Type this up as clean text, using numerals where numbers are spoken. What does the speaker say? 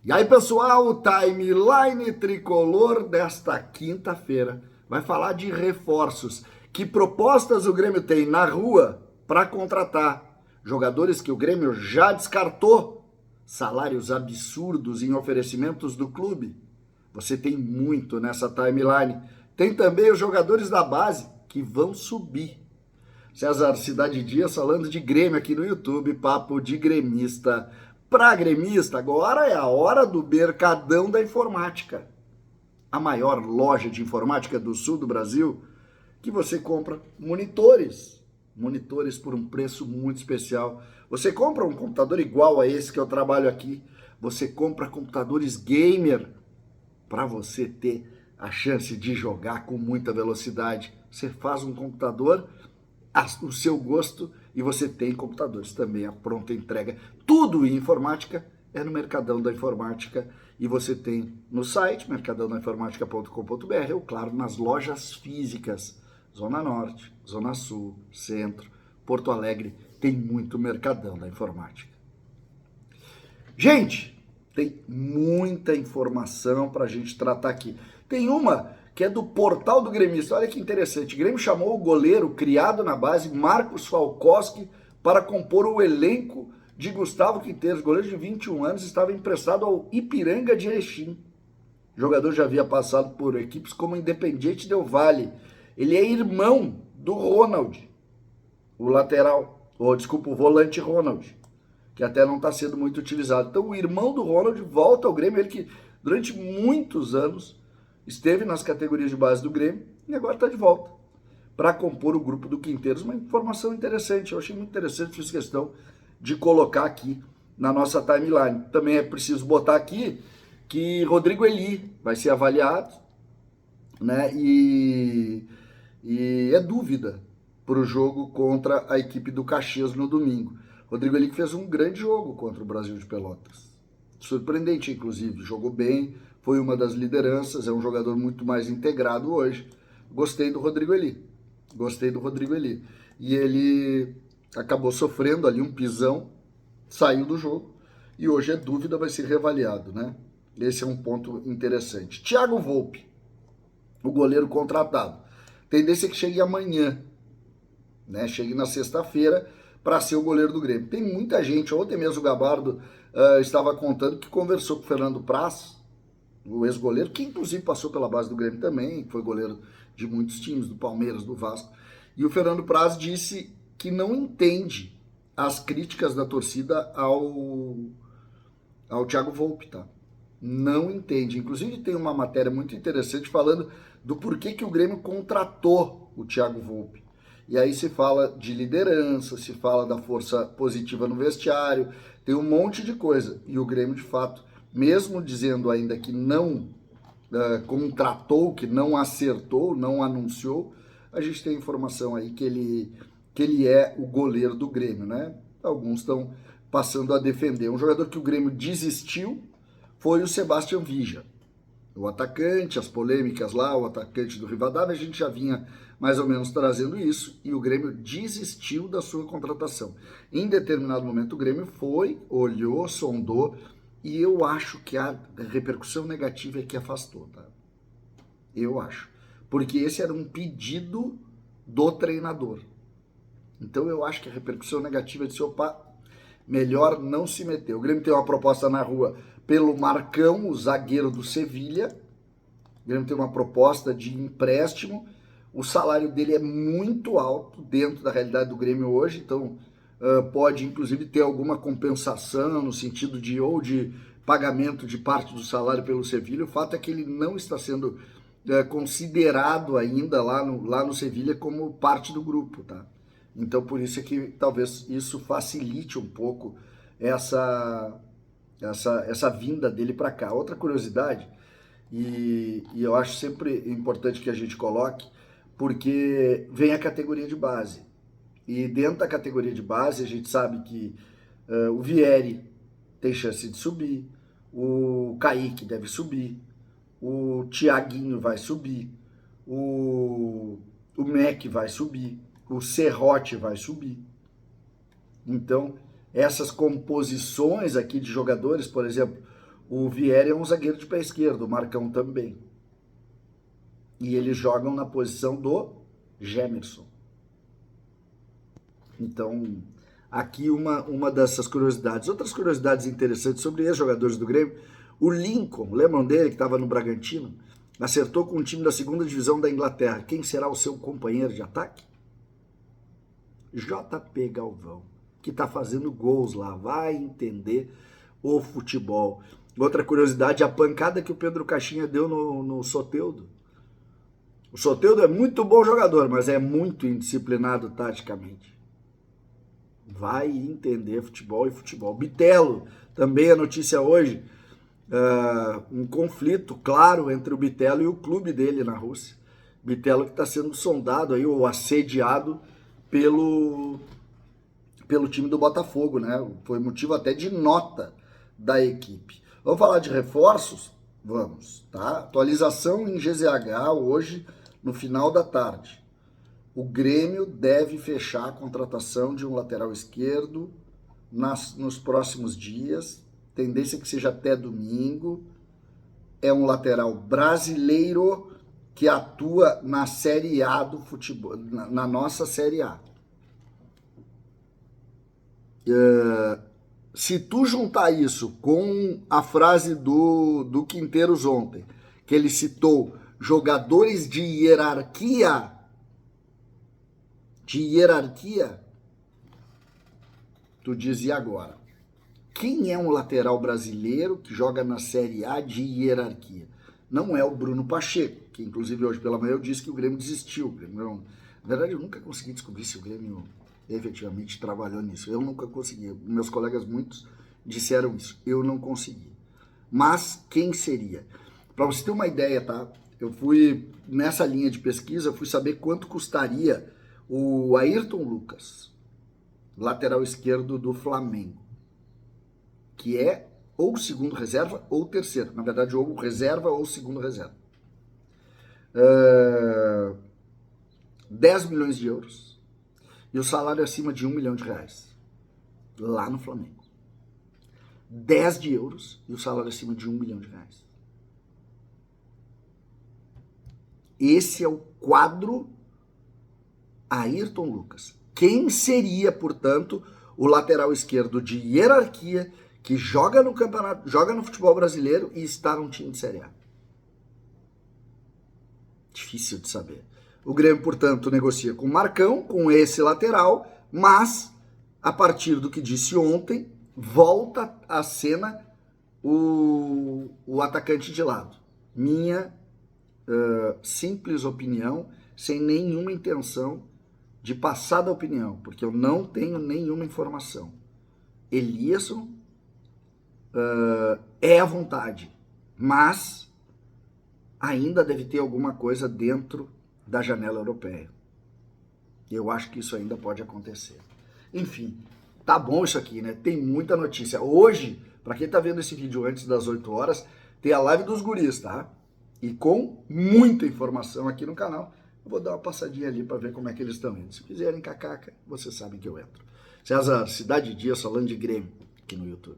E aí, pessoal, o Timeline Tricolor desta quinta-feira vai falar de reforços. Que propostas o Grêmio tem na rua para contratar? Jogadores que o Grêmio já descartou? Salários absurdos em oferecimentos do clube? Você tem muito nessa timeline. Tem também os jogadores da base que vão subir. César Cidade Dias falando de Grêmio aqui no YouTube, papo de gremista para gremista. Agora é a hora do Mercadão da Informática, a maior loja de informática do sul do Brasil, que você compra monitores por um preço muito especial. Você compra um computador igual a esse que eu trabalho aqui, você compra computadores gamer para você ter a chance de jogar com muita velocidade. Você faz um computador o seu gosto e você tem computadores também, a pronta entrega. Tudo em informática é no Mercadão da Informática e você tem no site mercadãodainformática.com.br ou, claro, nas lojas físicas, Zona Norte, Zona Sul, Centro, Porto Alegre, tem muito Mercadão da Informática. Gente, tem muita informação para a gente tratar aqui. Tem uma que é do portal do gremista. Olha que interessante. O Grêmio chamou o goleiro criado na base, Marcos Falkowski, para compor o elenco de Gustavo Quinteiros. Goleiro de 21 anos, estava emprestado ao Ipiranga de Erechim. O jogador já havia passado por equipes como Independiente Del Valle. Ele é irmão do Ronald, o lateral, ou desculpa, o volante Ronald, que até não está sendo muito utilizado. Então o irmão do Ronald volta ao Grêmio, ele que durante muitos anos esteve nas categorias de base do Grêmio e agora está de volta para compor o grupo do Quinteiros. Uma informação interessante, eu achei muito interessante, fiz questão de colocar aqui na nossa timeline. Também é preciso botar aqui que Rodrigo Eli vai ser avaliado, né? E é dúvida para o jogo contra a equipe do Caxias no domingo. Rodrigo Eli que fez um grande jogo contra o Brasil de Pelotas. Surpreendente, inclusive, jogou bem, foi uma das lideranças, é um jogador muito mais integrado hoje. Gostei do Rodrigo Eli. E ele acabou sofrendo ali um pisão, saiu do jogo e hoje é dúvida, vai ser reavaliado, né? Esse é um ponto interessante. Thiago Volpi, o goleiro contratado. Tendência é que chegue amanhã, né? Chegue na sexta-feira para ser o goleiro do Grêmio. Tem muita gente, ontem mesmo o Gabardo estava contando que conversou com o Fernando Praz, o ex-goleiro, que inclusive passou pela base do Grêmio também, foi goleiro de muitos times, do Palmeiras, do Vasco. E o Fernando Praz disse que não entende as críticas da torcida ao Thiago Volpi, tá? Não entende. Inclusive tem uma matéria muito interessante falando do porquê que o Grêmio contratou o Thiago Volpi. E aí se fala de liderança, se fala da força positiva no vestiário, tem um monte de coisa. E o Grêmio, de fato, mesmo dizendo ainda que não contratou, que não acertou, não anunciou, a gente tem informação aí que ele é o goleiro do Grêmio, né? Alguns estão passando a defender. Um jogador que o Grêmio desistiu foi o Sebastião Villa. O atacante, as polêmicas lá, o atacante do Rivadavia, a gente já vinha mais ou menos trazendo isso, e o Grêmio desistiu da sua contratação. Em determinado momento o Grêmio foi, olhou, sondou, e eu acho que a repercussão negativa é que afastou, tá? Eu acho. Porque esse era um pedido do treinador. Então eu acho que a repercussão negativa é de opa, melhor não se meter. O Grêmio tem uma proposta na rua pelo Marcão, o zagueiro do Sevilha. O Grêmio tem uma proposta de empréstimo. O salário dele é muito alto dentro da realidade do Grêmio hoje, então pode inclusive ter alguma compensação no sentido de ou de pagamento de parte do salário pelo Sevilha. O fato é que ele não está sendo considerado ainda lá no Sevilha como parte do grupo, tá? Então por isso é que talvez isso facilite um pouco essa vinda dele para cá. Outra curiosidade, e eu acho sempre importante que a gente coloque, porque vem a categoria de base. E dentro da categoria de base a gente sabe que o Vieri tem chance de subir, o Kaique deve subir, o Thiaguinho vai subir, o Mac vai subir, o Serrote vai subir. Então, essas composições aqui de jogadores, por exemplo, O Vieri é um zagueiro de pé esquerdo, o Marcão também. E eles jogam na posição do Gemerson. Então, aqui uma dessas curiosidades. Outras curiosidades interessantes sobre ex-jogadores do Grêmio. O Lincoln, lembram dele que estava no Bragantino? Acertou com um time da segunda divisão da Inglaterra. Quem será o seu companheiro de ataque? JP Galvão, que está fazendo gols lá. Vai entender o futebol. Outra curiosidade, a pancada que o Pedro Caixinha deu no Soteldo. O Soteldo é muito bom jogador, mas é muito indisciplinado taticamente. Vai entender futebol e futebol. Bitelo, também a notícia hoje, um conflito claro entre o Bitelo e o clube dele na Rússia. Bitelo que está sendo sondado aí, ou assediado pelo time do Botafogo, né? Foi motivo até de nota da equipe. Vamos falar de reforços? Vamos, tá? Atualização em GZH hoje, no final da tarde. O Grêmio deve fechar a contratação de um lateral esquerdo nos próximos dias. Tendência que seja até domingo. É um lateral brasileiro que atua na Série A do futebol, na nossa Série A. Se tu juntar isso com a frase do Quinteiros ontem, que ele citou jogadores de hierarquia, tu dizia agora, quem é um lateral brasileiro que joga na Série A de hierarquia? Não é o Bruno Pacheco, que inclusive hoje pela manhã eu disse que o Grêmio desistiu. Na verdade, eu nunca consegui descobrir se o Grêmio efetivamente trabalhou nisso. Eu nunca consegui. Meus colegas muitos disseram isso. Eu não consegui. Mas quem seria? Para você ter uma ideia, tá? Eu fui nessa linha de pesquisa, fui saber quanto custaria o Ayrton Lucas, lateral esquerdo do Flamengo, que é ou segundo reserva ou terceiro. Na verdade, ou reserva ou segundo reserva. 10 milhões de euros. E o salário acima de 1 milhão de reais. Lá no Flamengo. 10 de euros e o salário acima de 1 milhão de reais. Esse é o quadro Ayrton Lucas. Quem seria, portanto, o lateral esquerdo de hierarquia que joga no campeonato, joga no futebol brasileiro e está num time de Série A? Difícil de saber. O Grêmio, portanto, negocia com o Marcão, com esse lateral, mas, a partir do que disse ontem, volta à cena o atacante de lado. Minha simples opinião, sem nenhuma intenção de passar da opinião, porque eu não tenho nenhuma informação. Eliasson é à vontade, mas ainda deve ter alguma coisa dentro da janela europeia. Eu acho que isso ainda pode acontecer. Enfim, tá bom isso aqui, né? Tem muita notícia. Hoje, para quem tá vendo esse vídeo antes das 8 horas, tem a live dos guris, tá? E com muita informação aqui no canal. Eu vou dar uma passadinha ali para ver como é que eles estão indo. Se quiserem cacaca, vocês sabem que eu entro. César, Cidade Dias falando de Grêmio aqui no YouTube.